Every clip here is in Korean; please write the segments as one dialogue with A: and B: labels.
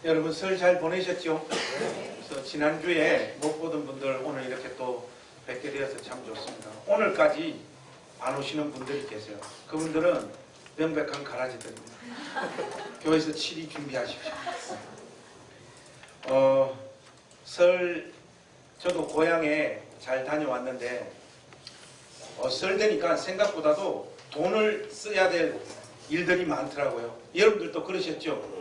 A: 여러분 설 잘 보내셨죠? 그래서 지난주에 못 보던 분들 오늘 이렇게 또 뵙게 되어서 참 좋습니다. 오늘까지 안 오시는 분들이 계세요. 그분들은 명백한 가라지들입니다. 교회에서 치리 준비하십시오. 설 저도 고향에 잘 다녀왔는데 설 되니까 생각보다도 돈을 써야 될 일들이 많더라고요. 여러분들도 그러셨죠?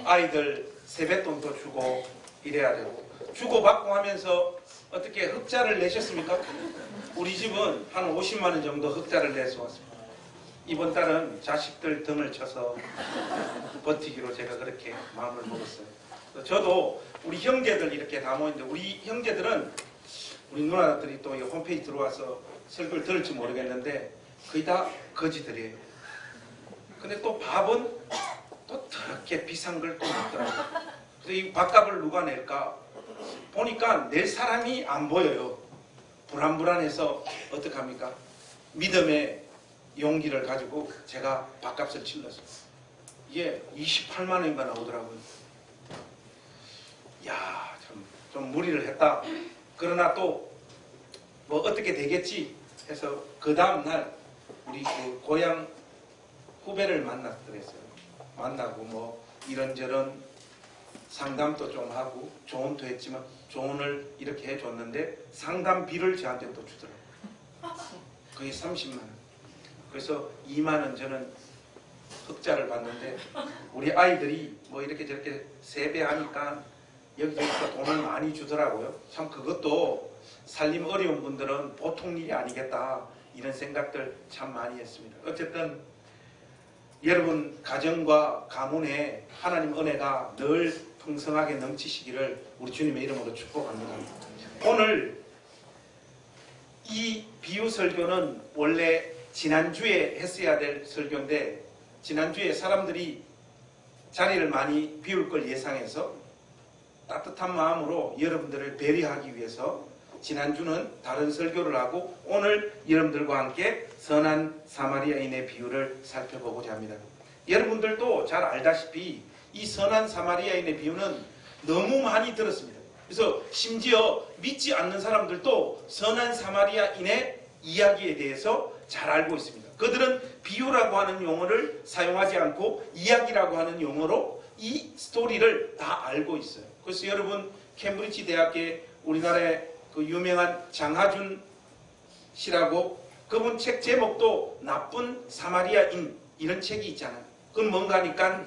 A: 아이들 세뱃돈도 주고 이래야 되고 주고받고 하면서 어떻게 흑자를 내셨습니까? 우리 집은 한 50만 원 정도 흑자를 내서 왔습니다. 이번 달은 자식들 등을 쳐서 버티기로 제가 그렇게 마음을 먹었어요. 저도 우리 형제들 이렇게 다 모였는데 우리 형제들은 우리 누나들이 또 홈페이지 들어와서 설교를 들을지 모르겠는데 거의 다 거지들이에요. 근데 또 밥은 또 더럽게 비싼 걸 또 먹더라고요. 그래서 이 밥값을 누가 낼까 보니까 낼 사람이 안 보여요. 불안해서 어떡합니까? 믿음의 용기를 가지고 제가 밥값을 질렀어요. 이게 28만 원인가 나오더라고요. 야, 좀 무리를 했다. 그러나 또 뭐 어떻게 되겠지 해서 그 다음날 우리 그 고향 후배를 만났더랬어요. 만나고 뭐 이런저런 상담도 좀 하고 조언도 했지만 조언을 이렇게 해줬는데 상담비를 저한테 또 주더라고요. 거의 30만 원. 그래서 2만 원 저는 흑자를 받는데 우리 아이들이 뭐 이렇게 저렇게 세배하니까 여기저기서 돈을 많이 주더라고요. 참 그것도 살림 어려운 분들은 보통 일이 아니겠다 이런 생각들 참 많이 했습니다. 어쨌든 여러분 가정과 가문에 하나님 은혜가 늘 풍성하게 넘치시기를 우리 주님의 이름으로 축복합니다. 오늘 이 비유 설교는 원래 지난주에 했어야 될 설교인데 지난주에 사람들이 자리를 많이 비울 걸 예상해서 따뜻한 마음으로 여러분들을 배려하기 위해서 지난주는 다른 설교를 하고 오늘 여러분들과 함께 선한 사마리아인의 비유를 살펴보고자 합니다. 여러분들도 잘 알다시피 이 선한 사마리아인의 비유는 너무 많이 들었습니다. 그래서 심지어 믿지 않는 사람들도 선한 사마리아인의 이야기에 대해서 잘 알고 있습니다. 그들은 비유라고 하는 용어를 사용하지 않고 이야기라고 하는 용어로 이 스토리를 다 알고 있어요. 그래서 여러분 캠브리지 대학에 우리나라의 그 유명한 장하준 씨라고 그분 책 제목도 나쁜 사마리아인 이런 책이 있잖아요. 그건 뭔가 하니까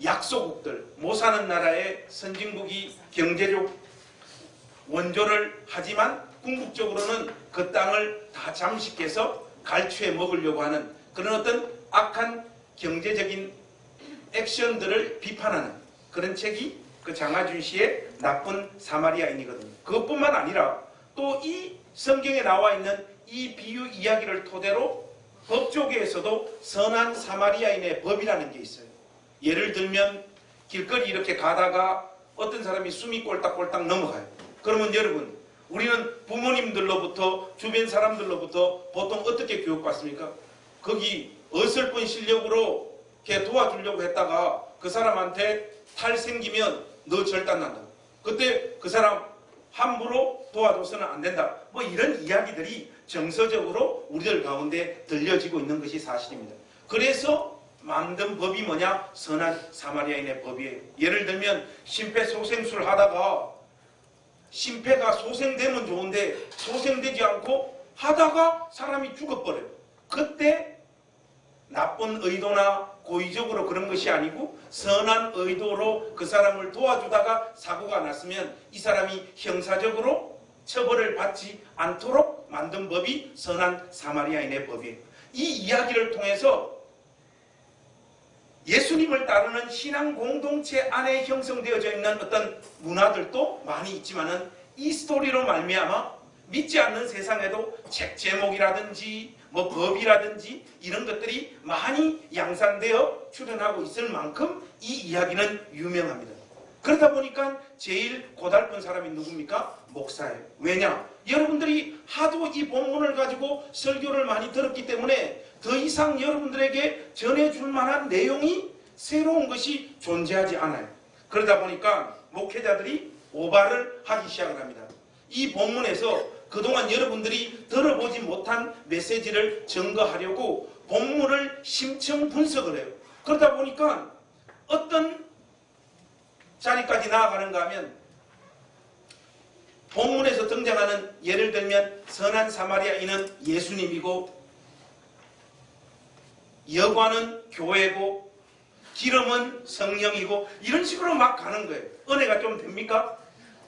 A: 약소국들 못 사는 나라의 선진국이 경제적 원조를 하지만 궁극적으로는 그 땅을 다 잠식해서 갈취해 먹으려고 하는 그런 어떤 악한 경제적인 액션들을 비판하는 그런 책이 그 장하준 씨의 나쁜 사마리아인이거든요. 그것뿐만 아니라 또 이 성경에 나와 있는 이 비유 이야기를 토대로 법조계에서도 선한 사마리아인의 법이라는 게 있어요. 예를 들면 길거리 이렇게 가다가 어떤 사람이 숨이 꼴딱꼴딱 넘어가요. 그러면 여러분 우리는 부모님들로부터 주변 사람들로부터 보통 어떻게 교육받습니까? 거기 어설픈 실력으로 걔 도와주려고 했다가 그 사람한테 탈 생기면 너 절단난다. 그때 그 사람 함부로 도와줘서는 안 된다. 뭐 이런 이야기들이 정서적으로 우리들 가운데 들려지고 있는 것이 사실입니다. 그래서 만든 법이 뭐냐? 선한 사마리아인의 법이에요. 예를 들면 심폐소생술 하다가 심폐가 소생되면 좋은데 소생되지 않고 하다가 사람이 죽어버려요. 그때 나쁜 의도나 고의적으로 그런 것이 아니고 선한 의도로 그 사람을 도와주다가 사고가 났으면 이 사람이 형사적으로 처벌을 받지 않도록 만든 법이 선한 사마리아인의 법이에요. 이 이야기를 통해서 예수님을 따르는 신앙 공동체 안에 형성되어져 있는 어떤 문화들도 많이 있지만은 이 스토리로 말미암아 믿지 않는 세상에도 책 제목이라든지 뭐 법이라든지 이런 것들이 많이 양산되어 출현하고 있을 만큼 이 이야기는 유명합니다. 그러다 보니까 제일 고달픈 사람이 누굽니까? 목사예요. 왜냐? 여러분들이 하도 이 본문을 가지고 설교를 많이 들었기 때문에 더 이상 여러분들에게 전해줄 만한 내용이 새로운 것이 존재하지 않아요. 그러다 보니까 목회자들이 오바를 하기 시작을 합니다. 이 본문에서 그동안 여러분들이 들어보지 못한 메시지를 증거하려고 본문을 심층 분석을 해요. 그러다 보니까 어떤 자리까지 나아가는가 하면 본문에서 등장하는, 예를 들면 선한 사마리아인은 예수님이고, 여관은 교회고, 기름은 성령이고, 이런 식으로 막 가는 거예요. 은혜가 좀 됩니까?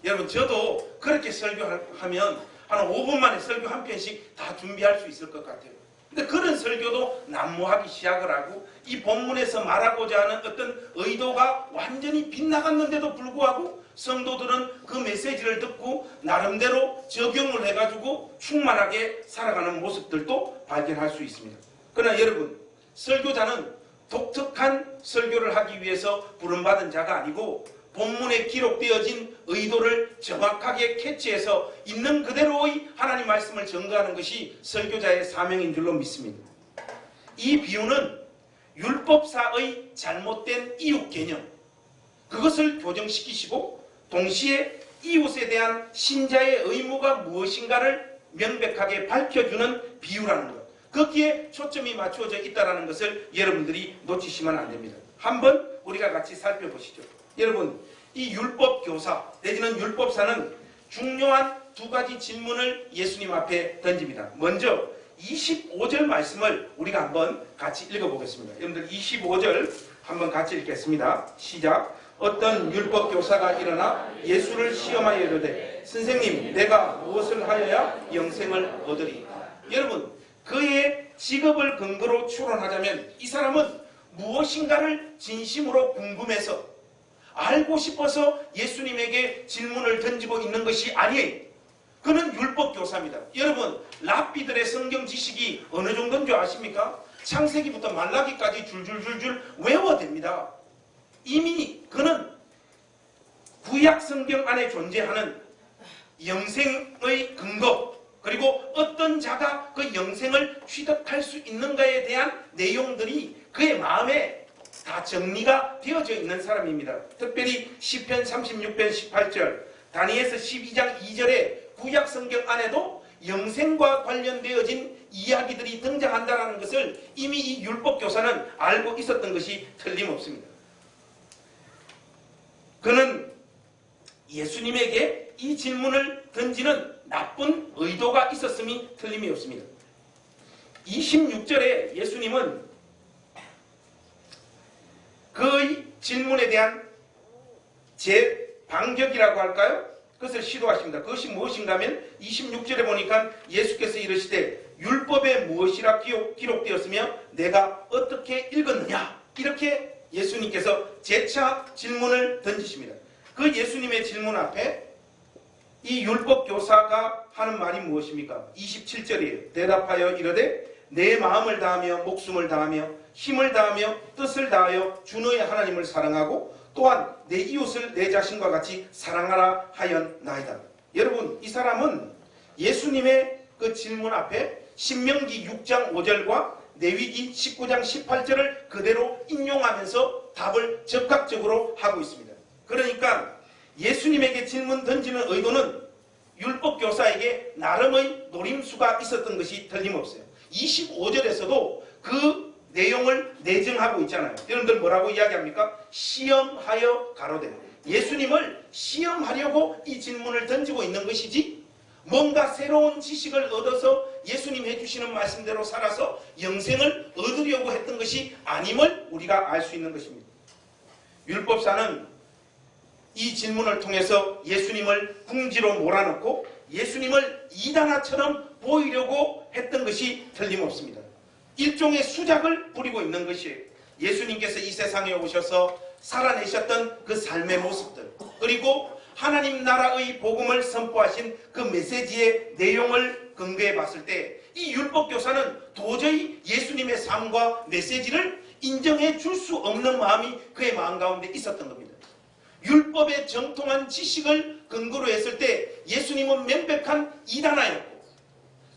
A: 여러분, 저도 그렇게 설교하면 한 5분 만에 설교 한 편씩 다 준비할 수 있을 것 같아요. 근데 그런 설교도 난무하기 시작을 하고, 이 본문에서 말하고자 하는 어떤 의도가 완전히 빗나갔는데도 불구하고 성도들은 그 메시지를 듣고 나름대로 적용을 해가지고 충만하게 살아가는 모습들도 발견할 수 있습니다. 그러나 여러분, 설교자는 독특한 설교를 하기 위해서 부름받은 자가 아니고 본문에 기록되어진 의도를 정확하게 캐치해서 있는 그대로의 하나님 말씀을 전가하는 것이 설교자의 사명인 줄로 믿습니다. 이 비유는 율법사의 잘못된 이웃 개념, 그것을 교정시키시고 동시에 이웃에 대한 신자의 의무가 무엇인가를 명백하게 밝혀주는 비유라는 것, 거기에 초점이 맞추어져 있다는 것을 여러분들이 놓치시면 안 됩니다. 한번 우리가 같이 살펴보시죠. 여러분, 이 율법교사 내지는 율법사는 중요한 두 가지 질문을 예수님 앞에 던집니다. 먼저 25절 말씀을 우리가 한번 같이 읽어보겠습니다. 여러분들 25절 한번 같이 읽겠습니다. 시작. 어떤 율법교사가 일어나 예수를 시험하여 이르되 선생님, 내가 무엇을 하여야 영생을 얻으리? 여러분, 그의 직업을 근거로 추론하자면 이 사람은 무엇인가를 진심으로 궁금해서 알고 싶어서 예수님에게 질문을 던지고 있는 것이 아니에요. 그는 율법교사입니다. 여러분, 랍비들의 성경 지식이 어느 정도인 줄 아십니까? 창세기부터 말라기까지 줄줄줄줄 외워댑니다. 이미 그는 구약 성경 안에 존재하는 영생의 근거, 그리고 어떤 자가 그 영생을 취득할 수 있는가에 대한 내용들이 그의 마음에 다 정리가 되어져 있는 사람입니다. 특별히 시편 36편 18절, 다니엘서 12장 2절에 구약 성경 안에도 영생과 관련되어진 이야기들이 등장한다는 것을 이미 이 율법교사는 알고 있었던 것이 틀림없습니다. 그는 예수님에게 이 질문을 던지는 나쁜 의도가 있었음이 틀림이 없습니다. 26절에 예수님은 그의 질문에 대한 재반격이라고 할까요? 그것을 시도하십니다. 그것이 무엇인가 하면 26절에 보니까 예수께서 이르시되 율법에 무엇이라 기록되었으며 내가 어떻게 읽었느냐, 이렇게 예수님께서 재차 질문을 던지십니다. 그 예수님의 질문 앞에 이 율법교사가 하는 말이 무엇입니까? 27절이에요. 대답하여 이르되 내 마음을 다하며 목숨을 다하며 힘을 다하며 뜻을 다하여 주 너의 하나님을 사랑하고 또한 내 이웃을 내 자신과 같이 사랑하라 하였나이다. 여러분, 이 사람은 예수님의 그 질문 앞에 신명기 6장 5절과 레위기 19장 18절을 그대로 인용하면서 답을 적극적으로 하고 있습니다. 그러니까 예수님에게 질문 던지는 의도는 율법교사에게 나름의 노림수가 있었던 것이 틀림없어요. 25절에서도 그 내용을 내정하고 있잖아요. 여러분들 뭐라고 이야기합니까? 시험하여 가로되. 예수님을 시험하려고 이 질문을 던지고 있는 것이지 뭔가 새로운 지식을 얻어서 예수님 해주시는 말씀대로 살아서 영생을 얻으려고 했던 것이 아님을 우리가 알 수 있는 것입니다. 율법사는 이 질문을 통해서 예수님을 궁지로 몰아넣고 예수님을 이단아처럼 보이려고 했던 것이 틀림없습니다. 일종의 수작을 부리고 있는 것이에요. 예수님께서 이 세상에 오셔서 살아내셨던 그 삶의 모습들, 그리고 하나님 나라의 복음을 선포하신 그 메시지의 내용을 근거해 봤을 때 이 율법교사는 도저히 예수님의 삶과 메시지를 인정해 줄 수 없는 마음이 그의 마음 가운데 있었던 겁니다. 율법의 정통한 지식을 근거로 했을 때 예수님은 명백한 이단아였고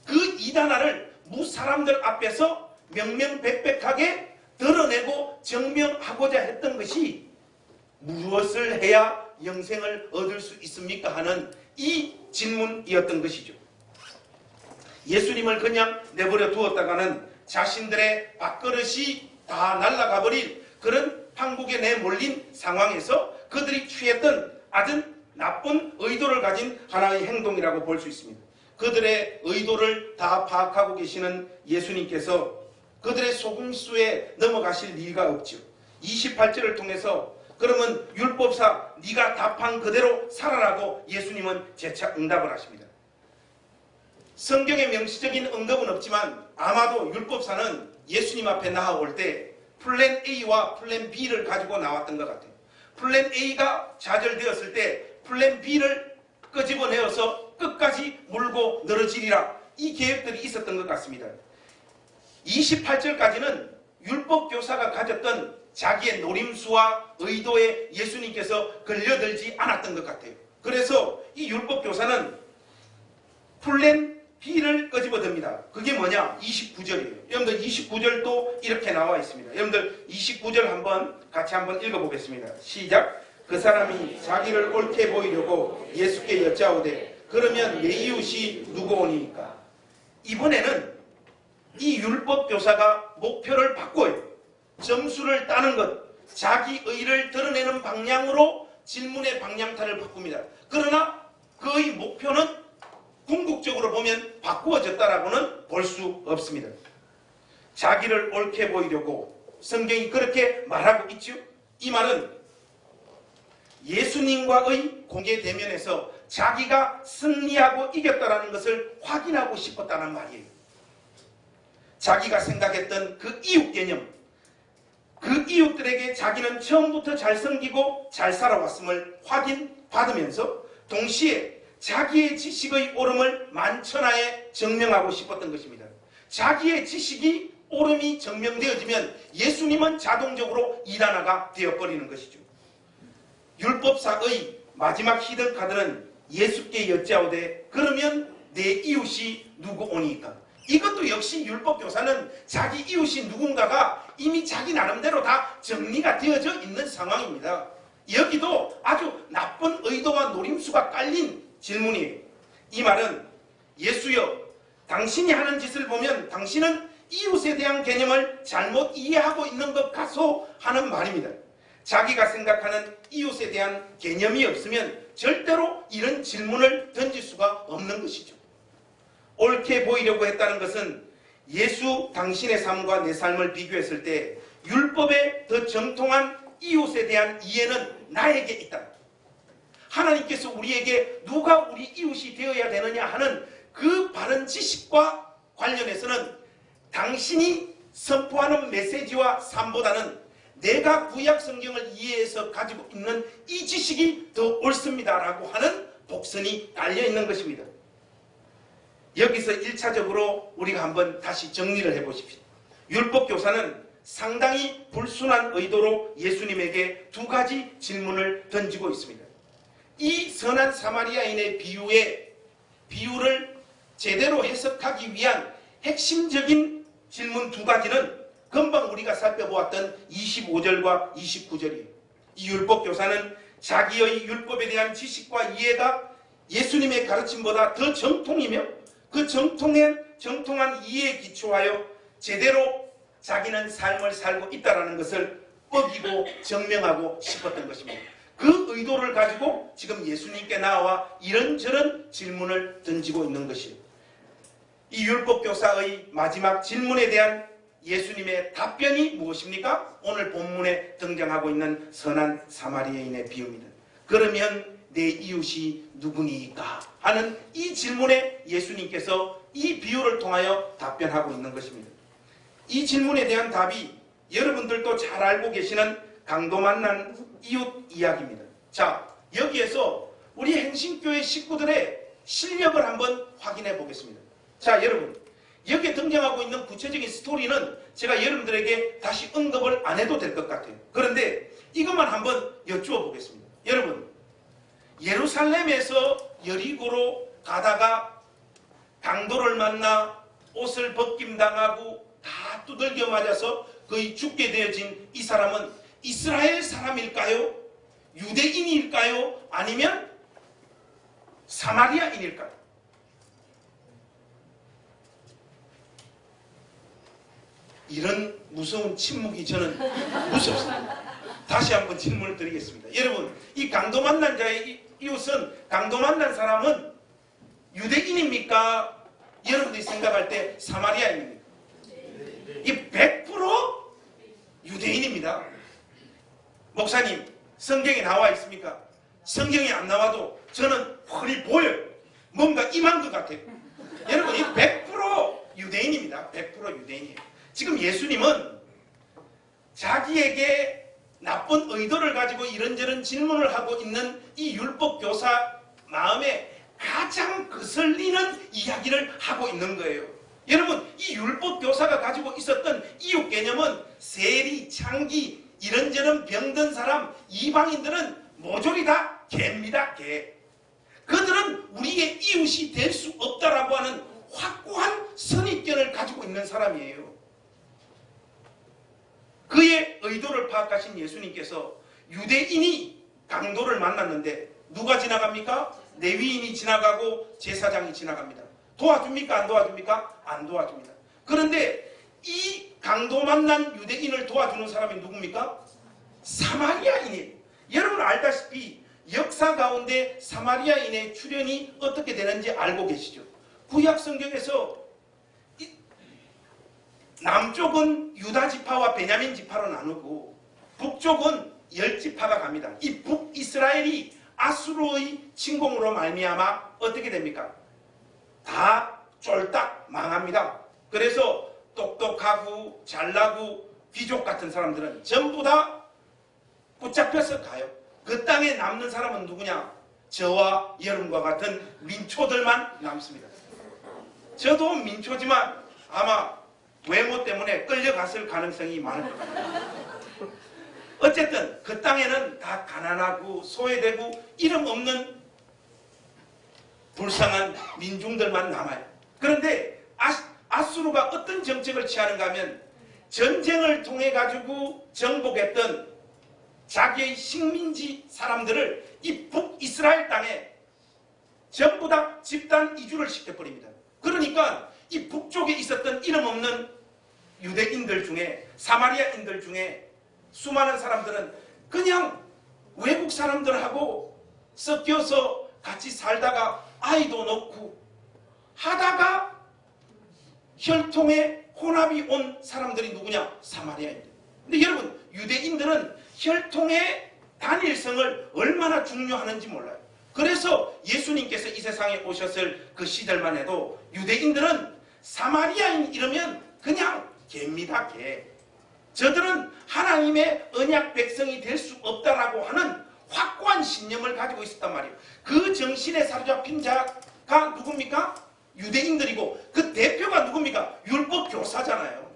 A: 그 이단아를 무사람들 앞에서 명명백백하게 드러내고 증명하고자 했던 것이 무엇을 해야 영생을 얻을 수 있습니까? 하는 이 질문이었던 것이죠. 예수님을 그냥 내버려 두었다가는 자신들의 밥그릇이 다 날아가 버릴 그런 판국에 내몰린 상황에서 그들이 취했던 아주 나쁜 의도를 가진 하나의 행동이라고 볼 수 있습니다. 그들의 의도를 다 파악하고 계시는 예수님께서 그들의 속임수에 넘어가실 리가 없죠. 28절을 통해서 그러면 율법사 네가 답한 그대로 살아라고 예수님은 재차 응답을 하십니다. 성경에 명시적인 언급은 없지만 아마도 율법사는 예수님 앞에 나아올 때 플랜 A와 플랜 B를 가지고 나왔던 것 같아요. 플랜 A가 좌절되었을 때 플랜 B를 끄집어내어서 끝까지 물고 늘어지리라, 이 계획들이 있었던 것 같습니다. 28절까지는 율법교사가 가졌던 자기의 노림수와 의도에 예수님께서 걸려들지 않았던 것 같아요. 그래서 이 율법교사는 플랜 B를 끄집어듭니다. 그게 뭐냐? 29절이에요. 여러분들 29절도 이렇게 나와 있습니다. 여러분들 29절 같이 한번 읽어보겠습니다. 시작. 그 사람이 자기를 옳게 보이려고 예수께 여짜오되 그러면 내 이웃이 누구오니까? 이번에는 이 율법교사가 목표를 바꿔요. 점수를 따는 것, 자기 의를 드러내는 방향으로 질문의 방향타를 바꿉니다. 그러나 그의 목표는 궁극적으로 보면 바꾸어졌다라고는 볼 수 없습니다. 자기를 옳게 보이려고 성경이 그렇게 말하고 있죠. 이 말은 예수님과의 공개 대면에서 자기가 승리하고 이겼다라는 것을 확인하고 싶었다는 말이에요. 자기가 생각했던 그 이웃 개념, 그 이웃들에게 자기는 처음부터 잘 섬기고 잘 살아왔음을 확인받으면서 동시에 자기의 지식의 옳음을 만천하에 증명하고 싶었던 것입니다. 자기의 지식이 옳음이 증명되어지면 예수님은 자동적으로 이단아가 되어버리는 것이죠. 율법사의 마지막 히든카드는 예수께 여짜오되 그러면 내 이웃이 누구오니까? 이것도 역시 율법교사는 자기 이웃이 누군가가 이미 자기 나름대로 다 정리가 되어져 있는 상황입니다. 여기도 아주 나쁜 의도와 노림수가 깔린 질문이에요. 이 말은 예수여, 당신이 하는 짓을 보면 당신은 이웃에 대한 개념을 잘못 이해하고 있는 것 같소 하는 말입니다. 자기가 생각하는 이웃에 대한 개념이 없으면 절대로 이런 질문을 던질 수가 없는 것이죠. 옳게 보이려고 했다는 것은 예수 당신의 삶과 내 삶을 비교했을 때 율법에 더 정통한 이웃에 대한 이해는 나에게 있다. 하나님께서 우리에게 누가 우리 이웃이 되어야 되느냐 하는 그 바른 지식과 관련해서는 당신이 선포하는 메시지와 삶보다는 내가 구약 성경을 이해해서 가지고 있는 이 지식이 더 옳습니다라고 하는 복선이 달려있는 것입니다. 여기서 1차적으로 우리가 한번 다시 정리를 해보십시오. 율법교사는 상당히 불순한 의도로 예수님에게 두 가지 질문을 던지고 있습니다. 이 선한 사마리아인의 비유를 제대로 해석하기 위한 핵심적인 질문 두 가지는 금방 우리가 살펴보았던 25절과 29절이에요. 이 율법교사는 자기의 율법에 대한 지식과 이해가 예수님의 가르침보다 더 정통이며 그 정통한 이해에 기초하여 제대로 자기는 삶을 살고 있다는 것을 뻐기고 증명하고 싶었던 것입니다. 그 의도를 가지고 지금 예수님께 나와 이런저런 질문을 던지고 있는 것이에요. 이 율법교사의 마지막 질문에 대한 예수님의 답변이 무엇입니까? 오늘 본문에 등장하고 있는 선한 사마리아인의 비유입니다. 그러면 내 이웃이 누구니까? 하는 이 질문에 예수님께서 이 비유를 통하여 답변하고 있는 것입니다. 이 질문에 대한 답이 여러분들도 잘 알고 계시는 강도 만난 이웃 이야기입니다. 자, 여기에서 우리 행신교회 식구들의 실력을 한번 확인해 보겠습니다. 자, 여러분, 여기에 등장하고 있는 구체적인 스토리는 제가 여러분들에게 다시 언급을 안 해도 될 것 같아요. 그런데 이것만 한번 여쭈어 보겠습니다. 여러분, 예루살렘에서 여리고로 가다가 강도를 만나 옷을 벗김당하고 다 두들겨 맞아서 거의 죽게 되어진 이 사람은 이스라엘 사람일까요? 유대인일까요? 아니면 사마리아인일까요? 이런 무서운 침묵이 저는 무섭습니다. 다시 한번 질문을 드리겠습니다. 여러분, 이 강도 만난 자의 이웃은, 강도 만난 사람은 유대인입니까? 여러분들이 생각할 때 사마리아인입니까? 이 100% 유대인입니다. 목사님, 성경에 나와 있습니까? 성경에 안 나와도 저는 훤히 보여요. 뭔가 임한 것 같아요. 여러분, 이 100% 유대인입니다. 100% 유대인이에요. 지금 예수님은 자기에게 나쁜 의도를 가지고 이런저런 질문을 하고 있는 이 율법 교사 마음에 가장 거슬리는 이야기를 하고 있는 거예요. 여러분, 이 율법 교사가 가지고 있었던 이웃 개념은 세리, 창기, 이런저런 병든 사람, 이방인들은 모조리 다 개입니다. 개. 그들은 우리의 이웃이 될 수 없다라고 하는 확고한 선입견을 가지고 있는 사람이에요. 그의 의도를 파악하신 예수님께서 유대인이 강도를 만났는데 누가 지나갑니까? 레위인이 지나가고 제사장이 지나갑니다. 도와줍니까? 안 도와줍니까? 안 도와줍니다. 그런데 이 강도 만난 유대인을 도와주는 사람이 누굽니까? 사마리아인이에요. 여러분 알다시피 역사 가운데 사마리아인의 출현이 어떻게 되는지 알고 계시죠? 구약 성경에서 남쪽은 유다 지파와 베냐민 지파로 나누고 북쪽은 10지파가 갑니다. 이 북이스라엘이 아수르의 침공으로 말미암아 어떻게 됩니까? 다 쫄딱 망합니다. 그래서 똑똑하고 잘나고 귀족 같은 사람들은 전부 다 붙잡혀서 가요. 그 땅에 남는 사람은 누구냐? 저와 여러분과 같은 민초들만 남습니다. 저도 민초지만 아마 외모 때문에 끌려갔을 가능성이 많을 것 같아요. 어쨌든 그 땅에는 다 가난하고 소외되고 이름 없는 불쌍한 민중들만 남아요. 그런데 아수르가 어떤 정책을 취하는가 하면 전쟁을 통해 가지고 정복했던 자기의 식민지 사람들을 이 북이스라엘 땅에 전부 다 집단 이주를 시켜버립니다. 그러니까 이 북쪽에 있었던 이름 없는 유대인들 중에, 사마리아인들 중에 수많은 사람들은 그냥 외국 사람들하고 섞여서 같이 살다가 아이도 낳고 하다가 혈통에 혼합이 온 사람들이 누구냐? 사마리아인들. 근데 여러분, 유대인들은 혈통의 단일성을 얼마나 중요하는지 몰라요. 그래서 예수님께서 이 세상에 오셨을 그 시절만 해도 유대인들은 사마리아인 이러면 그냥 개입니다. 개. 저들은 하나님의 언약 백성이 될 수 없다라고 하는 확고한 신념을 가지고 있었단 말이에요. 그 정신에 사로잡힌 자가 누굽니까? 유대인들이고 그 대표가 누굽니까? 율법 교사잖아요.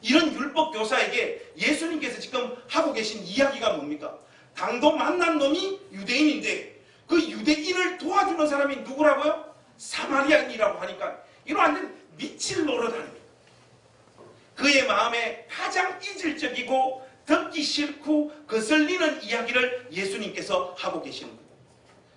A: 이런 율법 교사에게 예수님께서 지금 하고 계신 이야기가 뭡니까? 강도 만난 놈이 유대인인데 그 유대인을 도와주는 사람이 누구라고요? 사마리아인이라고 하니까 이거 완전 미칠 노릇 하는 거예요. 그의 마음에 가장 이질적이고 듣기 싫고 거슬리는 이야기를 예수님께서 하고 계시는 거예요.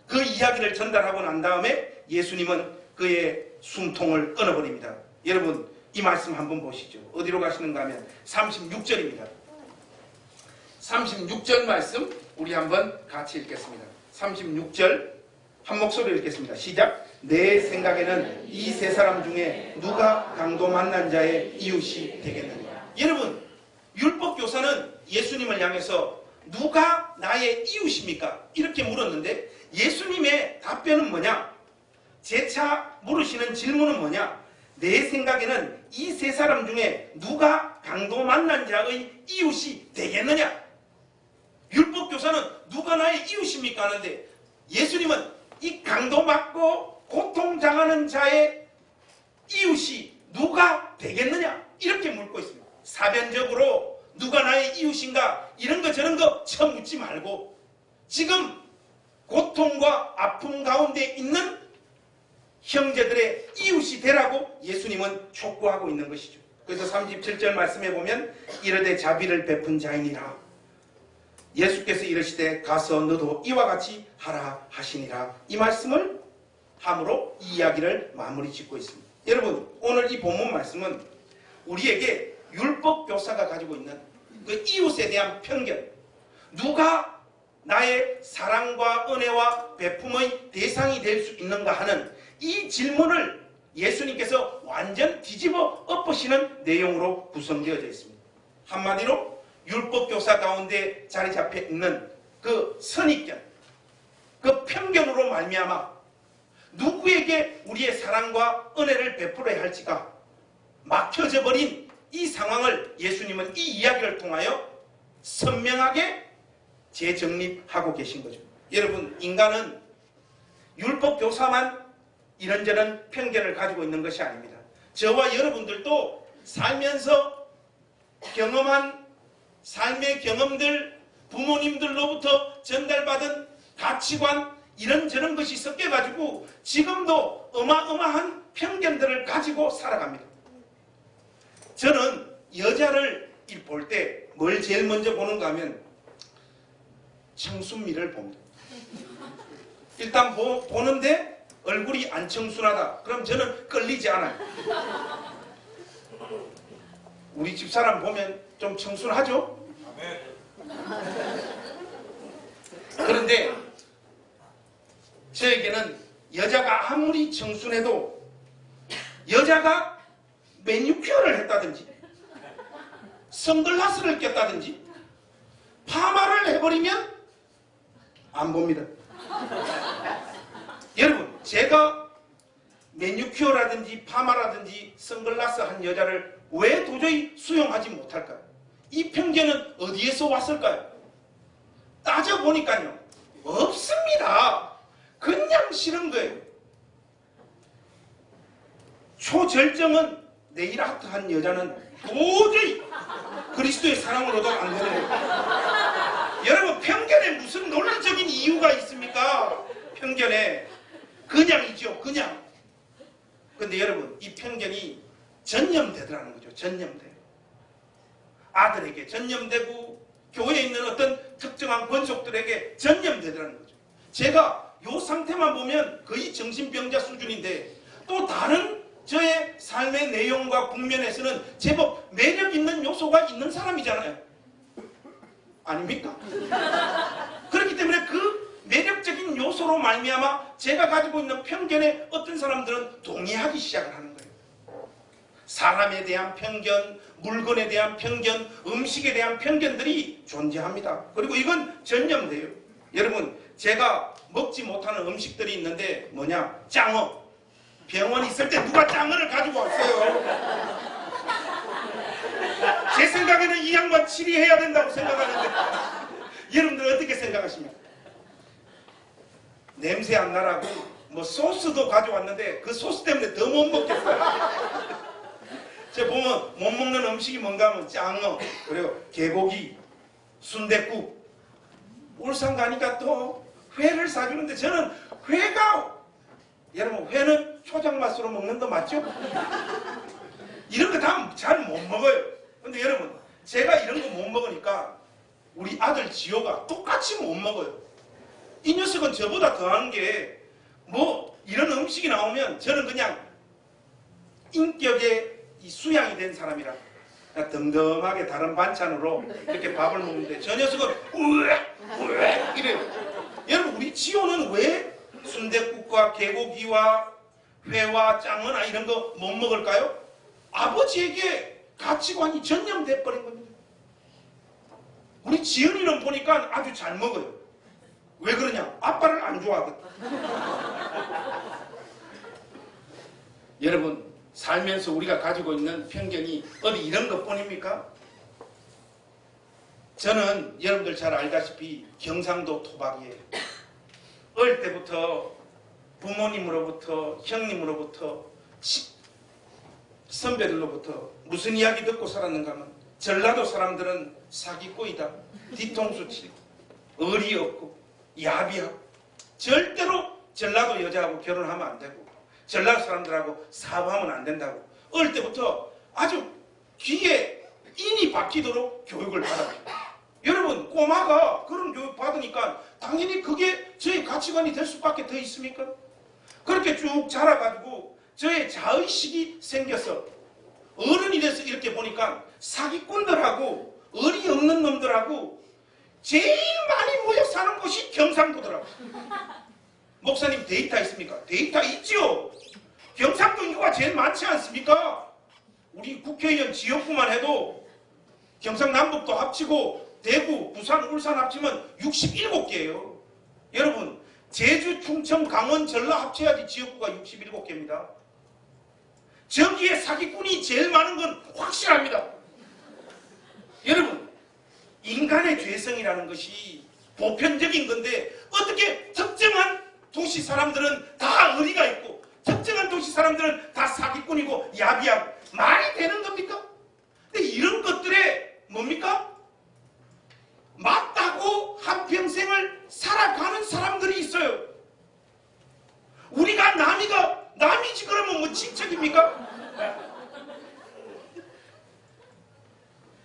A: 그 이야기를 전달하고 난 다음에 예수님은 그의 숨통을 끊어버립니다. 여러분, 이 말씀 한번 보시죠. 어디로 가시는가 하면 36절입니다. 36절 말씀 우리 한번 같이 읽겠습니다. 36절 한 목소리로 읽겠습니다. 시작. 내 생각에는 이 세 사람 중에 누가 강도 만난 자의 이웃이 되겠느냐. 여러분, 율법교사는 예수님을 향해서 누가 나의 이웃입니까? 이렇게 물었는데 예수님의 답변은 뭐냐? 재차 물으시는 질문은 뭐냐? 내 생각에는 이 세 사람 중에 누가 강도 만난 자의 이웃이 되겠느냐? 율법교사는 누가 나의 이웃입니까? 하는데 예수님은 이 강도받고 고통당하는 자의 이웃이 누가 되겠느냐? 이렇게 묻고 있습니다. 사변적으로 누가 나의 이웃인가? 이런 거 저런 거 처음 묻지 말고 지금 고통과 아픔 가운데 있는 형제들의 이웃이 되라고 예수님은 촉구하고 있는 것이죠. 그래서 37절 말씀해 보면 이르되 자비를 베푼 자이니라. 예수께서 이르시되 가서 너도 이와 같이 하라 하시니라. 이 말씀을 함으로 이 이야기를 마무리 짓고 있습니다. 여러분, 오늘 이 본문 말씀은 우리에게 율법 교사가 가지고 있는 그 이웃에 대한 편견, 누가 나의 사랑과 은혜와 베품의 대상이 될 수 있는가 하는 이 질문을 예수님께서 완전 뒤집어 엎으시는 내용으로 구성되어져 있습니다. 한마디로 율법 교사 가운데 자리 잡혀 있는 그 선입견, 그 편견으로 말미암아 누구에게 우리의 사랑과 은혜를 베풀어야 할지가 막혀져 버린 이 상황을 예수님은 이 이야기를 통하여 선명하게 재정립하고 계신 거죠. 여러분, 인간은 율법 교사만 이런저런 편견을 가지고 있는 것이 아닙니다. 저와 여러분들도 살면서 경험한 삶의 경험들, 부모님들로부터 전달받은 가치관, 이런저런 것이 섞여가지고 지금도 어마어마한 편견들을 가지고 살아갑니다. 저는 여자를 볼 때 뭘 제일 먼저 보는가 하면 청순미를 봅니다. 일단 보는데 얼굴이 안 청순하다. 그럼 저는 끌리지 않아요. 우리 집사람 보면 좀 청순하죠? 그런데 저에게는 여자가 아무리 청순해도 여자가 매니큐어를 했다든지 선글라스를 꼈다든지 파마를 해버리면 안 봅니다. 여러분, 제가 매니큐어라든지 파마라든지 선글라스 한 여자를 왜 도저히 수용하지 못할까요? 이 편견은 어디에서 왔을까요? 따져보니까요, 없습니다. 그냥 싫은 거예요. 초절정은 네일 아트 한 여자는 도저히 그리스도의 사랑을 얻어 안 되는 거예요. 여러분, 편견에 무슨 논리적인 이유가 있습니까? 편견에 그냥이죠, 그냥. 근데 여러분, 이 편견이 전염되더라는 거죠. 전염돼요. 아들에게 전염되고 교회에 있는 어떤 특정한 권속들에게 전염되더라는 거죠. 제가 이 상태만 보면 거의 정신병자 수준인데 또 다른 저의 삶의 내용과 국면에서는 제법 매력 있는 요소가 있는 사람이잖아요. 아닙니까? 그렇기 때문에 그 매력적인 요소로 말미암아 제가 가지고 있는 편견에 어떤 사람들은 동의하기 시작을 하는 거예요. 사람에 대한 편견, 물건에 대한 편견, 음식에 대한 편견들이 존재합니다. 그리고 이건 전염돼요. 여러분, 제가 먹지 못하는 음식들이 있는데 뭐냐? 짱어. 병원 있을 때 누가 짱어를 가지고 왔어요? 제 생각에는 이 양반 치리해야 된다고 생각하는데 여러분들 어떻게 생각하십니까? 냄새 안 나라고 뭐 소스도 가져왔는데 그 소스 때문에 더 못 먹겠어요. 제가 보면 못 먹는 음식이 뭔가 하면 짱어, 그리고 개고기, 순댓국. 울산 가니까 또 회를 사주는데 저는 회가, 여러분, 회는 초장 맛으로 먹는 거 맞죠? 이런 거 다 잘 못 먹어요. 근데 여러분, 제가 이런 거 못 먹으니까 우리 아들 지호가 똑같이 못 먹어요. 이 녀석은 저보다 더한 게 뭐 이런 음식이 나오면 저는 그냥 인격의 이 수양이 된 사람이라 덤덤하게 다른 반찬으로 이렇게 밥을 먹는데 저 녀석은 우에 이래요. 여러분, 우리 지호는 왜 순댓국과 개고기와 회와 짱어나 이런 거 못 먹을까요? 아버지에게 가치관이 전염돼 버린 겁니다. 우리 지은이는 보니까 아주 잘 먹어요. 왜 그러냐? 아빠를 안 좋아하거든. 여러분, 살면서 우리가 가지고 있는 편견이 어디 이런 것뿐입니까? 저는 여러분들 잘 알다시피 경상도 토박이에요. 어릴 때부터 부모님으로부터, 형님으로부터, 선배들로부터 무슨 이야기 듣고 살았는가 하면 전라도 사람들은 사기꾼이다, 뒤통수 치고, 의리 없고, 야비하고, 절대로 전라도 여자하고 결혼하면 안 되고, 전라도 사람들하고 사업하면 안 된다고 어릴 때부터 아주 귀에 인이 박히도록 교육을 받았어요. 여러분, 꼬마가 그런 교육 받으니까 당연히 그게 저의 가치관이 될 수밖에 더 있습니까? 그렇게 쭉 자라가지고 저의 자의식이 생겨서 어른이 돼서 이렇게 보니까 사기꾼들하고 어리 없는 놈들하고 제일 많이 모여 사는 곳이 경상도더라고요. 목사님 데이터 있습니까? 데이터 있죠. 경상도 인구가 제일 많지 않습니까? 우리 국회의원 지역구만 해도 경상남북도 합치고 대구, 부산, 울산 합치면 67개예요. 여러분, 제주, 충청, 강원, 전라 합쳐야지 지역구가 67개입니다. 저기에 사기꾼이 제일 많은 건 확실합니다. 여러분, 인간의 죄성이라는 것이 보편적인 건데 어떻게 특정한 도시 사람들은 다 의리가 있고 특정한 도시 사람들은 다 사기꾼이고 야비하고 말이 되는 겁니까? 근데 이런 것들에 뭡니까? 맞다고 한평생을 살아가는 사람들이 있어요. 우리가 남이지 그러면 뭐 친척입니까?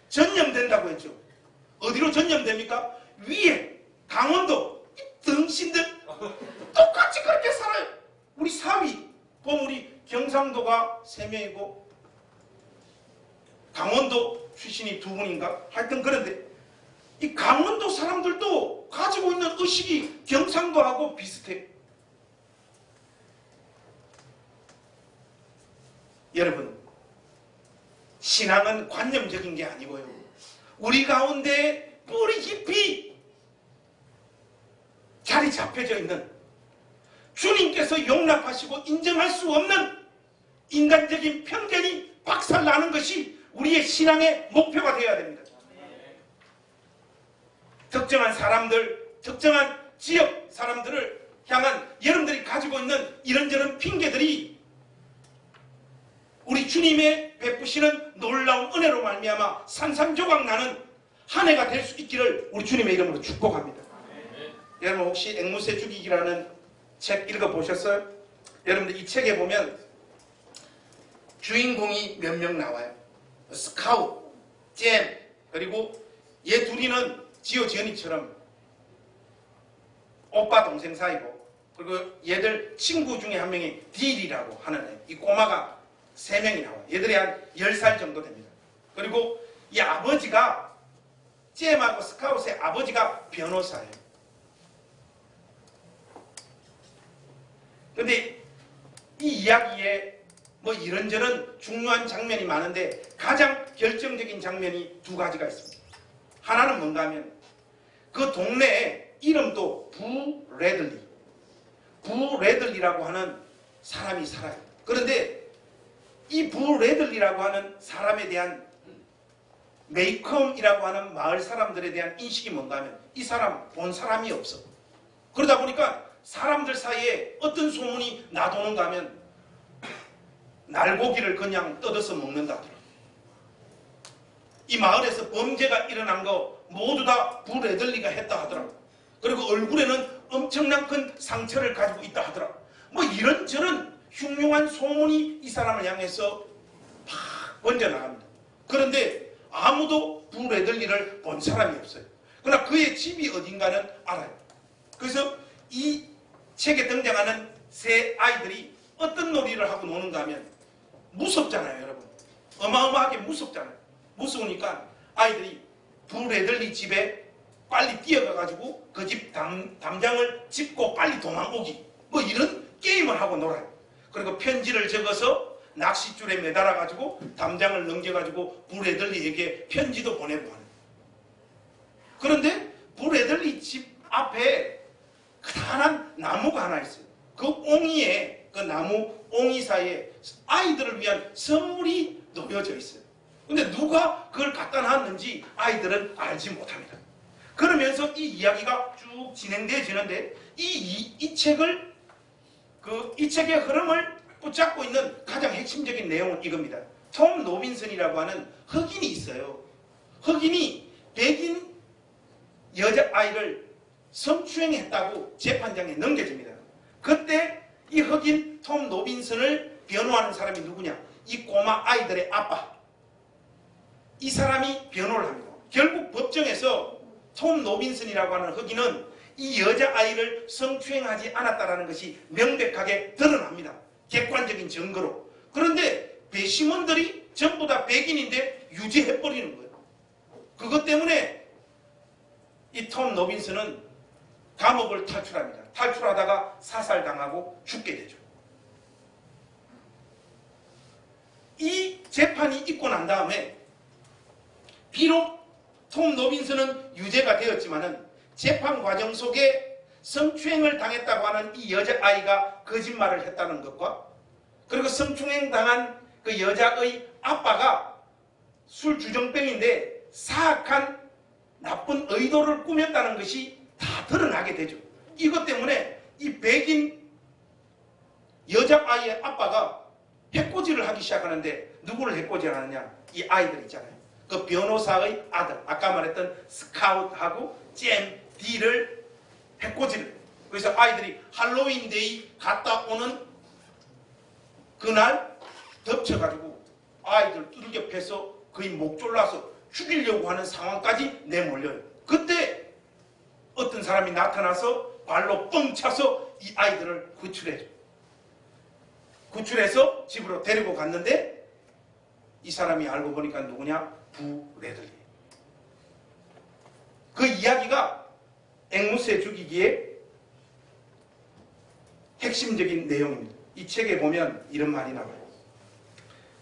A: 전염된다고 했죠. 어디로 전염됩니까? 위에 강원도 등신들 똑같이 그렇게 살아요. 우리 사위 보면 우리 경상도가 3명이고 강원도 출신이 2분인가? 하여튼 그런데 이 강원도 사람들도 가지고 있는 의식이 경상도하고 비슷해요. 여러분, 신앙은 관념적인 게 아니고요. 우리 가운데 뿌리 깊이 자리 잡혀져 있는 주님께서 용납하시고 인정할 수 없는 인간적인 편견이 박살나는 것이 우리의 신앙의 목표가 되어야 됩니다. 특정한 사람들, 특정한 지역 사람들을 향한 여러분들이 가지고 있는 이런저런 핑계들이 우리 주님의 베푸시는 놀라운 은혜로 말미암아 산산조각 나는 한 해가 될 수 있기를 우리 주님의 이름으로 축복합니다. 여러분 혹시 앵무새 죽이기라는 책 읽어보셨어요? 여러분들 이 책에 보면 주인공이 몇 명 나와요. 스카웃, 잼, 그리고 얘 둘이는 지오 지연이처럼 오빠 동생 사이고, 그리고 얘들 친구 중에 한 명이 딜이라고 하는 애, 이 꼬마가 3명이 나와요. 얘들이 한 10살 정도 됩니다. 그리고 이 아버지가 잼하고 스카웃의 아버지가 변호사예요. 근데 이 이야기에 뭐 이런저런 중요한 장면이 많은데 가장 결정적인 장면이 2가지가 있습니다. 하나는 뭔가 하면 그 동네에 이름도 부 레들리라고 하는 사람이 살아요. 그런데 이 부 레들리라고 하는 사람에 대한 메이컴이라고 하는 마을 사람들에 대한 인식이 뭔가 하면 이 사람 본 사람이 없어. 그러다 보니까 사람들 사이에 어떤 소문이 나도는가 하면 날고기를 그냥 뜯어서 먹는다 하더라. 이 마을에서 범죄가 일어난 거 모두 다 부 레들리가 했다 하더라. 그리고 얼굴에는 엄청난 큰 상처를 가지고 있다 하더라. 뭐 이런저런 흉흉한 소문이 이 사람을 향해서 막 번져나갑니다. 그런데 아무도 부 레들리를 본 사람이 없어요. 그러나 그의 집이 어딘가는 알아요. 그래서 이 책에 등장하는 3 아이들이 어떤 놀이를 하고 노는가 하면 무섭잖아요, 여러분. 어마어마하게 무섭잖아요. 무서우니까 아이들이 부 레들리 집에 빨리 뛰어가가지고 그 집 담장을 짚고 빨리 도망오기, 뭐 이런 게임을 하고 놀아요. 그리고 편지를 적어서 낚싯줄에 매달아가지고 담장을 넘겨가지고 부 레들리에게 편지도 보내고 하는. 그런데 부 레들리 집 앞에 크다란 나무가 하나 있어요. 그 옹이에, 그 나무 옹이 사이에 아이들을 위한 선물이 놓여져 있어요. 근데 누가 그걸 갖다 놨는지 아이들은 알지 못합니다. 그러면서 이 이야기가 쭉 진행되어지는데 이 책을 이 책의 흐름을 붙잡고 있는 가장 핵심적인 내용은 이겁니다. 톰 로빈슨이라고 하는 흑인이 있어요. 흑인이 백인 여자아이를 성추행했다고 재판장에 넘겨집니다. 그때 이 흑인 톰 로빈슨을 변호하는 사람이 누구냐? 이 꼬마 아이들의 아빠. 이 사람이 변호를 합니다. 결국 법정에서 톰 로빈슨이라고 하는 흑인은 이 여자아이를 성추행하지 않았다는 것이 명백하게 드러납니다. 객관적인 증거로. 그런데 배심원들이 전부 다 백인인데 유죄해버리는 거예요. 그것 때문에 이 톰 로빈슨은 감옥을 탈출합니다. 탈출하다가 사살당하고 죽게 되죠. 이 재판이 있고 난 다음에 비록 톰 로빈슨은 유죄가 되었지만은 재판 과정 속에 성추행을 당했다고 하는 이 여자아이가 거짓말을 했다는 것과 그리고 성추행 당한 그 여자의 아빠가 술주정병인데 사악한 나쁜 의도를 꾸몄다는 것이 다 드러나게 되죠. 이것 때문에 이 백인 여자아이의 아빠가 해코지를 하기 시작하는데 누구를 해코지하느냐? 이 아이들 있잖아요. 그 변호사의 아들, 아까 말했던 스카웃하고 잼 D를 해코지를. 그래서 아이들이 할로윈데이 갔다 오는 그날 덮쳐가지고 아이들 두들겨 패서 거의 목 졸라서 죽이려고 하는 상황까지 내몰려요. 그때 어떤 사람이 나타나서 발로 뻥 차서 이 아이들을 구출해줘. 구출해서 집으로 데리고 갔는데 이 사람이 알고 보니까 누구냐? 부레들리. 그 이야기가 앵무새 죽이기에 핵심적인 내용입니다. 이 책에 보면 이런 말이 나와요.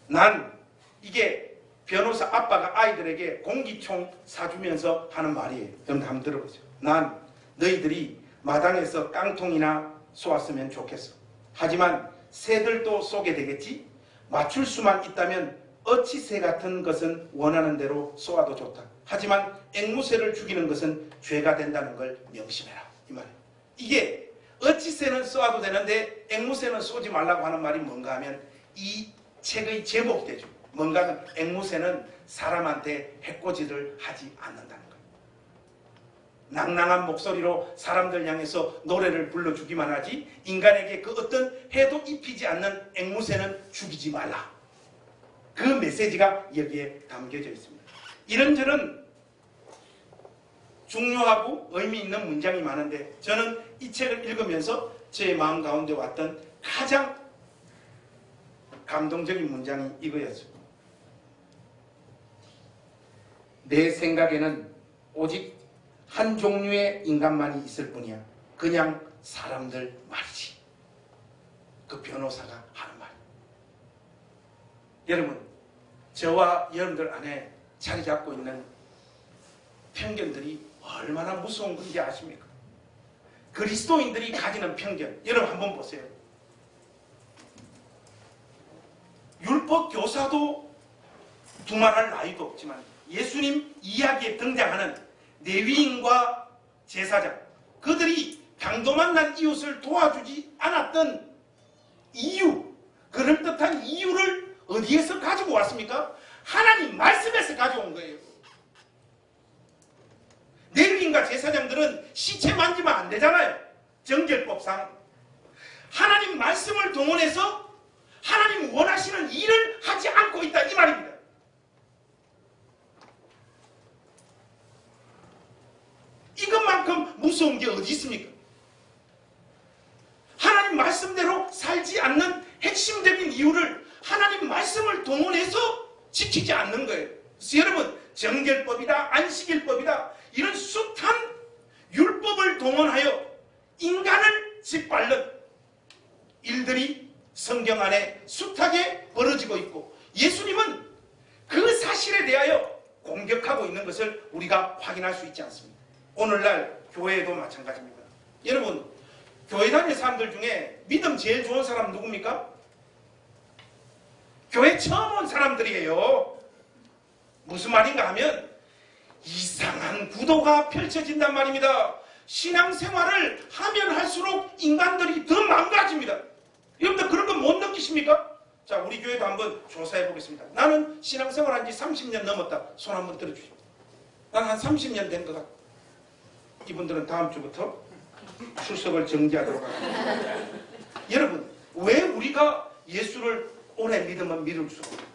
A: 난 이게 변호사 아빠가 아이들에게 공기총 사주면서 하는 말이에요. 여러분 한번 들어보세요. 난 너희들이 마당에서 깡통이나 쏘았으면 좋겠어. 하지만 새들도 쏘게 되겠지? 맞출 수만 있다면 어치새 같은 것은 원하는 대로 쏘아도 좋다. 하지만 앵무새를 죽이는 것은 죄가 된다는 걸 명심해라. 이 말이에요. 이게 어치새는 쏘아도 되는데 앵무새는 쏘지 말라고 하는 말이 뭔가 하면 이 책의 제목이 되죠. 뭔가 하면 앵무새는 사람한테 해코지를 하지 않는다는 거예요. 낭낭한 목소리로 사람들 향해서 노래를 불러주기만 하지 인간에게 그 어떤 해도 입히지 않는 앵무새는 죽이지 말라. 그 메시지가 여기에 담겨져 있습니다. 이런저런 중요하고 의미 있는 문장이 많은데 저는 이 책을 읽으면서 제 마음 가운데 왔던 가장 감동적인 문장이 이거였습니다. 내 생각에는 오직 한 종류의 인간만이 있을 뿐이야. 그냥 사람들 말이지. 그 변호사가 하는 말. 여러분, 저와 여러분들 안에 자리 잡고 있는 편견들이 얼마나 무서운 건지 아십니까? 그리스도인들이 가지는 편견. 여러분 한번 보세요. 율법 교사도 두말할 나이도 없지만 예수님 이야기에 등장하는 레위인과 제사장, 그들이 강도 만난 이웃을 도와주지 않았던 이유, 그럴듯한 이유를 어디에서 가지고 왔습니까? 하나님 말씀에서 가져온 거예요. 레위인과 제사장들은 시체 만지면 안 되잖아요. 정결법상. 하나님 말씀을 동원해서 하나님 원하시는 일을 하지 않고 있다 이 말입니다. 이것만큼 무서운 게 어디 있습니까? 하나님 말씀대로 살지 않는 핵심적인 이유를 하나님 말씀을 동원해서 지키지 않는 거예요. 그래서 여러분, 정결법이다, 안식일법이다, 이런 숱한 율법을 동원하여 인간을 짓밟는 일들이 성경 안에 숱하게 벌어지고 있고, 예수님은 그 사실에 대하여 공격하고 있는 것을 우리가 확인할 수 있지 않습니까? 오늘날 교회도 마찬가지입니다. 여러분, 교회 다니는 사람들 중에 믿음 제일 좋은 사람 누굽니까? 교회 처음 온 사람들이에요. 무슨 말인가 하면 이상한 구도가 펼쳐진단 말입니다. 신앙생활을 하면 할수록 인간들이 더 망가집니다. 여러분들 그런 거 못 느끼십니까? 자, 우리 교회도 한번 조사해 보겠습니다. 나는 신앙생활 한 지 30년 넘었다. 손 한번 들어주십시오. 난 한 30년 된 것 같아. 이분들은 다음 주부터 출석을 정지하도록 하겠습니다. 여러분, 왜 우리가 예수를 오래 믿으면 믿을 수가 없어요?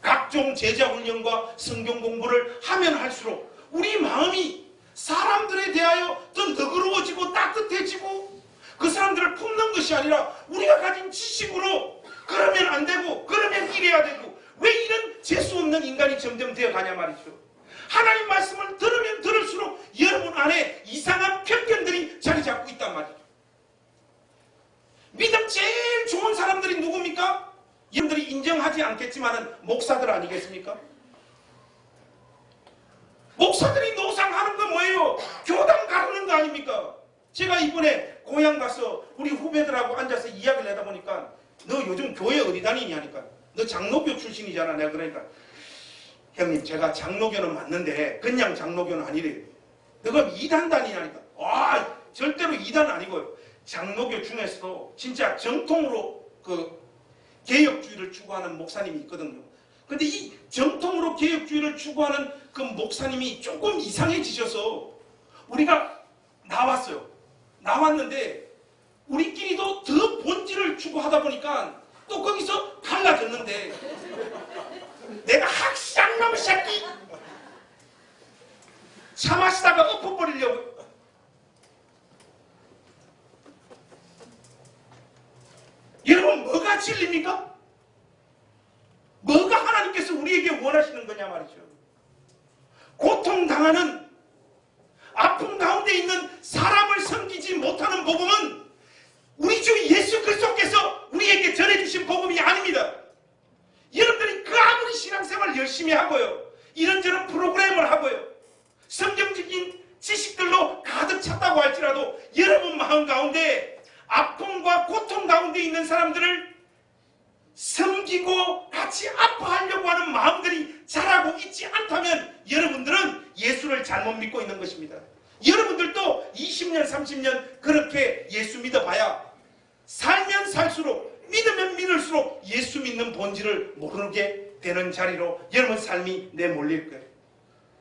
A: 각종 제자 훈련과 성경 공부를 하면 할수록 우리 마음이 사람들에 대하여 더 너그러워지고 따뜻해지고 그 사람들을 품는 것이 아니라 우리가 가진 지식으로 그러면 안 되고 그러면 이래야 되고 왜 이런 재수 없는 인간이 점점 되어가냐 말이죠. 하나님 말씀을 들으면 들을수록 여러분 안에 이상한 편견들이 자리 잡고 있단 말이죠. 믿음 제일 좋은 사람들이 누굽니까? 여러분들이 인정하지 않겠지만 목사들 아니겠습니까? 목사들이 노상하는 거 뭐예요? 교단 가르는 거 아닙니까? 제가 이번에 고향 가서 우리 후배들하고 앉아서 이야기를 하다 보니까 너 요즘 교회 어디 다니냐니까. 너 장로교 출신이잖아. 내가 그러니까 형님 제가 장로교는 맞는데 그냥 장로교는 아니래요. 너가 이단 다니냐니까. 아 절대로 이단 아니고요. 장로교 중에서도 진짜 정통으로 그 개혁주의를 추구하는 목사님이 있거든요. 근데 이 정통으로 개혁주의를 추구하는 그 목사님이 조금 이상해지셔서 우리가 나왔어요. 나왔는데 우리끼리도 더 본질을 추구하다 보니까 또 거기서 갈라졌는데 내가 학상놈 새끼 차 마시다가 엎어버리려고. 여러분 뭐가 진리입니까? 뭐가 하나님께서 우리에게 원하시는 거냐 말이죠. 고통당하는 아픔 가운데 있는 사람을 섬기지 못하는 복음은 우리 주 예수 그리스도께서 우리에게 전해주신 복음이 아닙니다. 여러분들이 그 아무리 신앙생활 열심히 하고요, 이런저런 프로그램을 하고요, 성경적인 지식들로 가득 찼다고 할지라도 여러분 마음 가운데 아픔과 고통 가운데 있는 사람들을 섬기고 같이 아파하려고 하는 마음들이 자라고 있지 않다면 여러분들은 예수를 잘못 믿고 있는 것입니다. 여러분들도 20년 30년 그렇게 예수 믿어봐야 살면 살수록 믿으면 믿을수록 예수 믿는 본질을 모르게 되는 자리로 여러분 삶이 내몰릴 거예요.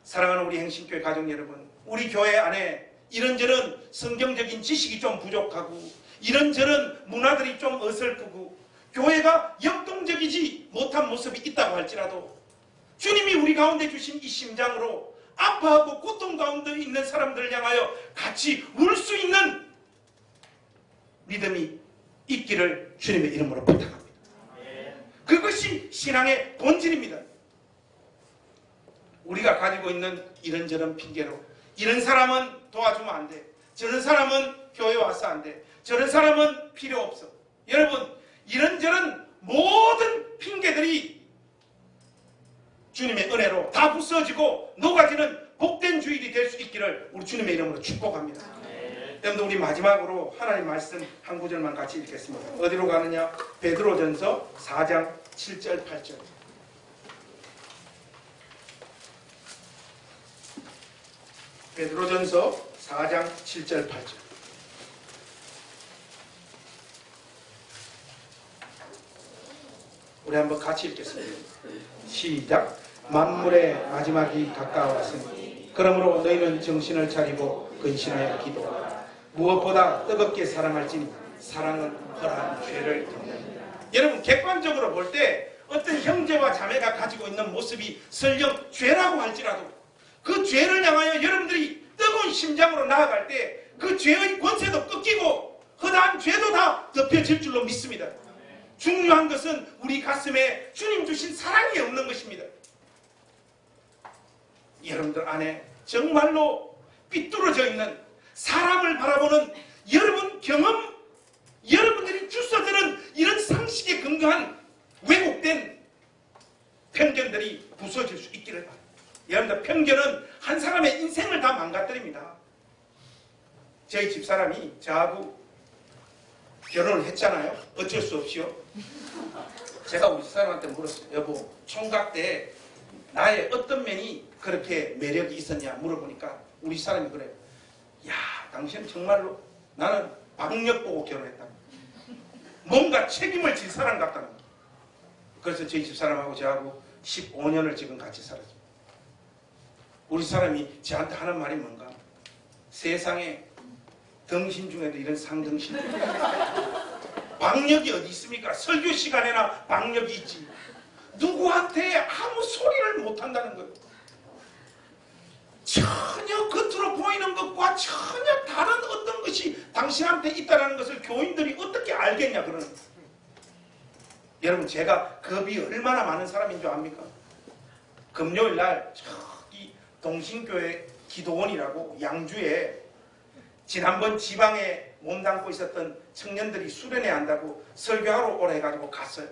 A: 사랑하는 우리 행신교회 가족 여러분, 우리 교회 안에 이런저런 성경적인 지식이 좀 부족하고 이런저런 문화들이 좀 어설프고 교회가 역동적이지 못한 모습이 있다고 할지라도 주님이 우리 가운데 주신 이 심장으로 아파하고 고통 가운데 있는 사람들을 향하여 같이 울 수 있는 믿음이 있기를 주님의 이름으로 부탁합니다. 그것이 신앙의 본질입니다. 우리가 가지고 있는 이런저런 핑계로 이런 사람은 도와주면 안 돼, 저런 사람은 교회 와서 안 돼, 저런 사람은 필요 없어. 여러분 이런저런 모든 핑계들이 주님의 은혜로 다 부서지고 녹아지는 복된 주일이 될 수 있기를 우리 주님의 이름으로 축복합니다. 여러분들 우리 마지막으로 하나님 말씀 한 구절만 같이 읽겠습니다. 어디로 가느냐? 베드로전서 4장 7절 8절. 베드로전서 4장 7절 8절. 우리 한번 같이 읽겠습니다. 시작. 만물의 마지막이 가까웠으니 그러므로 너희는 정신을 차리고 근신하여 기도하라. 무엇보다 뜨겁게 사랑할지니 사랑은 허락한 죄를 덮는다. 여러분 객관적으로 볼 때 어떤 형제와 자매가 가지고 있는 모습이 설령 죄라고 할지라도 그 죄를 향하여 여러분들이 뜨거운 심장으로 나아갈 때 그 죄의 권세도 꺾이고 허다한 죄도 다 덮여질 줄로 믿습니다. 중요한 것은 우리 가슴에 주님 주신 사랑이 없는 것입니다. 여러분들 안에 정말로 삐뚤어져 있는 사람을 바라보는 여러분 경험, 여러분들이 주워들은 이런 상식에 근거한 왜곡된 편견들이 부서질 수 있기를 바랍니다. 여러분들 편견은 한 사람의 인생을 다 망가뜨립니다. 저희 집사람이 저하고 결혼을 했잖아요. 어쩔 수 없이요. 제가 우리 집사람한테 물었어요. 여보, 총각 때 나의 어떤 면이 그렇게 매력이 있었냐 물어보니까 우리 집사람이 그래요. 야, 당신은 정말로 나는 박력 보고 결혼했다. 뭔가 책임을 질 사람 같다는 거예요. 그래서 저희 집사람하고 저하고 15년을 지금 같이 살았습니다. 우리 사람이 저한테 하는 말이 뭔가? 세상에 등신 중에도 이런 상등신. 박력이 어디 있습니까? 설교 시간에나 박력이 있지. 누구한테 아무 소리를 못한다는 거예요. 전혀 겉으로 보이는 것과 전혀 다른 어떤 것이 당신한테 있다는 것을 교인들이 어떻게 알겠냐 그러는 거예요. 여러분, 제가 겁이 얼마나 많은 사람인 줄 압니까? 금요일 날 저기 동신교회 기도원이라고 양주에 지난번 지방에 몸담고 있었던 청년들이 수련회 한다고 설교하러 오라 해가지고 갔어요.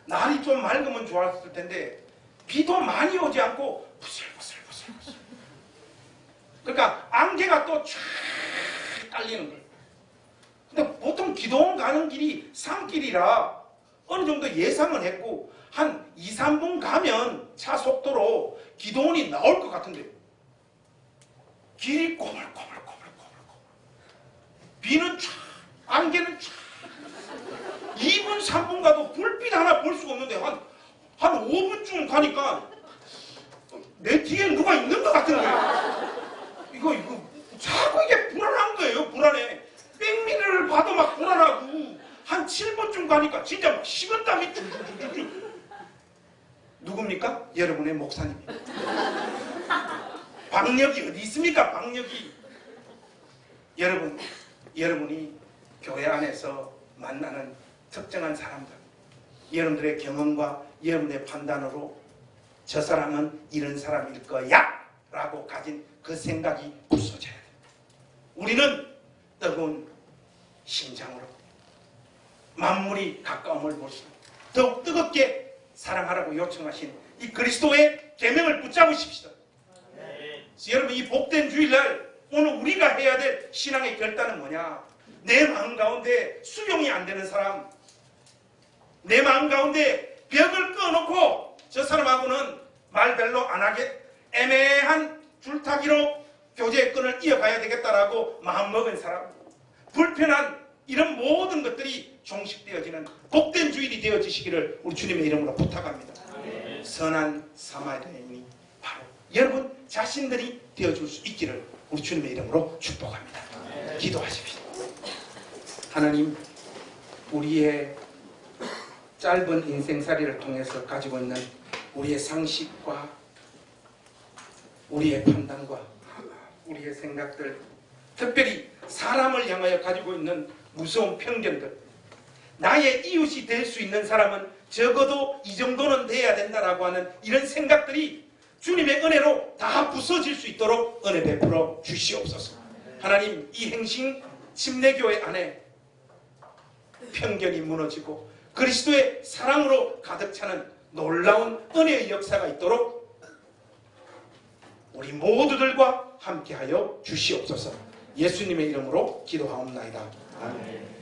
A: 날이 좀 맑으면 좋았을 텐데 비도 많이 오지 않고 부슬부슬. 그러니까 안개가 또 쫙 깔리는 거예요. 근데 보통 기도원 가는 길이 산길이라 어느 정도 예상은 했고 한 2, 3분 가면 차 속도로 기도원이 나올 것 같은데 길이 꼬물꼬물 비는 쫙 안개는 쫙 2분 3분 가도 불빛 하나 볼 수가 없는데 한 5분쯤 가니까 내 뒤에 누가 있는 것 같은 거예요. 이거 자꾸 이게 불안한 거예요. 불안해. 백미를 봐도 막 불안하고 한 7분쯤 가니까 진짜 막 식은땀이 쭉쭉쭉쭉. 누굽니까? 여러분의 목사님입니다. 박력이 어디 있습니까? 박력이. 여러분이 교회 안에서 만나는 특정한 사람들, 여러분들의 경험과 여러분의 판단으로 저 사람은 이런 사람일 거야 라고 가진 그 생각이 부서져야 됩니다. 우리는 뜨거운 심장으로 만물이 가까움을 볼수록 더욱 뜨겁게 사랑하라고 요청하신 이 그리스도의 계명을 붙잡으십시다. 여러분, 이 복된 주일날 오늘 우리가 해야 될 신앙의 결단은 뭐냐? 내 마음 가운데 수용이 안 되는 사람, 내 마음 가운데 벽을 끊어놓고 저 사람하고는 말 별로 안 하게 애매한 줄타기로 교제의 끈을 이어가야 되겠다라고 마음먹은 사람, 불편한 이런 모든 것들이 종식되어지는 복된 주일이 되어지시기를 우리 주님의 이름으로 부탁합니다. 선한 사마리아인이 바로 여러분 자신들이 되어줄 수 있기를 우리 주님의 이름으로 축복합니다. 기도하십시오. 하나님, 우리의 짧은 인생살이를 통해서 가지고 있는 우리의 상식과 우리의 판단과 우리의 생각들, 특별히 사람을 향하여 가지고 있는 무서운 편견들, 나의 이웃이 될 수 있는 사람은 적어도 이 정도는 돼야 된다라고 하는 이런 생각들이 주님의 은혜로 다 부서질 수 있도록 은혜 베풀어 주시옵소서. 하나님, 이 행신 침례교회 안에 편견이 무너지고 그리스도의 사랑으로 가득 차는 놀라운 은혜의 역사가 있도록 우리 모두들과 함께하여 주시옵소서. 예수님의 이름으로 기도하옵나이다. 아멘.